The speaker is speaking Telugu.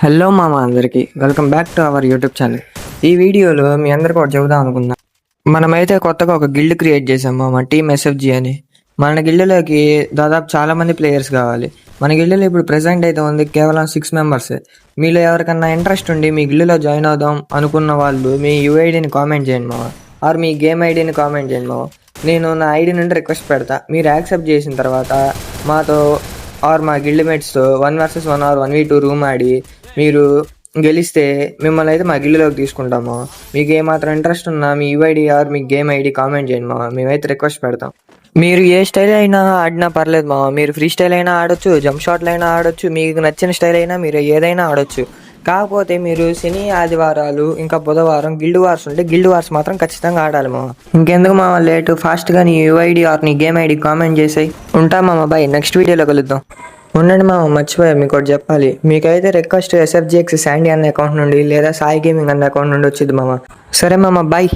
హలో మామ అందరికి welcome back to our YouTube channel. ఈ వీడియోలో మీ అందరికి ఒకటి చెబుదాం అనుకున్నా. మనమైతే కొత్తగా ఒక గిల్డ్ క్రియేట్ చేసాం మామ, టీమ్ ఎస్ఎఫ్జి అని. మన గిల్డ్లోకి దాదాపు చాలా మంది ప్లేయర్స్ కావాలి. మన గిల్డ్లో ఇప్పుడు ప్రెసెంట్ అయితే ఉంది కేవలం 6 మెంబర్స్. మీలో ఎవరికన్నా ఇంట్రెస్ట్ ఉండి మీ గిల్డ్లో జాయిన్ అవుదాం అనుకున్న వాళ్ళు మీ యూఐడిని కామెంట్ చేయండి మామ, ఆర్ మీ గేమ్ ఐడిని కామెంట్ చేయండి మామ. నేను నా ఐడి నుండి రిక్వెస్ట్ పెడతా. మీరు యాక్సెప్ట్ చేసిన తర్వాత మాతో ఆర్ మా గిల్డ్ మేట్స్తో 1 vs 1 ఆర్ 1v2 రూమ్ ఆడి మీరు గెలిస్తే మిమ్మల్ని అయితే మా గిల్డ్లోకి తీసుకుంటాము. మీకు ఏమాత్రం ఇంట్రెస్ట్ ఉన్నా మీ యూఐడి ఆర్ మీ గేమ్ ఐడి కామెంట్ చేయండి మామ, మేమైతే రిక్వెస్ట్ పెడతాం. మీరు ఏ స్టైల్ అయినా ఆడినా పర్లేదు మామ. మీరు ఫ్రీ స్టైల్ అయినా ఆడొచ్చు, జంప్ షాట్లు అయినా ఆడొచ్చు, మీకు నచ్చిన స్టైల్ అయినా మీరు ఏదైనా ఆడొచ్చు. కాకపోతే మీరు శని ఆదివారాలు ఇంకా బుధవారం గిల్డ్ వార్స్ ఉంటే గిల్డ్ వార్స్ మాత్రం ఖచ్చితంగా ఆడాలి మామ. ఇంకెందుకు మామ లేటు, ఫాస్ట్గా నీ యూఐడి ఆర్ నీ గేమ్ ఐడి కామెంట్ చేసాయి. ఉంటా మామ, బాయ్. నెక్స్ట్ వీడియోలో కలుద్దాం. ఉండండి మామ, మర్చిపోయా మీకు ఒకటి చెప్పాలి. మీకైతే రిక్వెస్ట్ SFGX శాండీ అనే అకౌంట్ నుండి లేదా సాయి గేమింగ్ అనే అకౌంట్ నుండి వచ్చింది మామ. సరే మామ, బాయ్.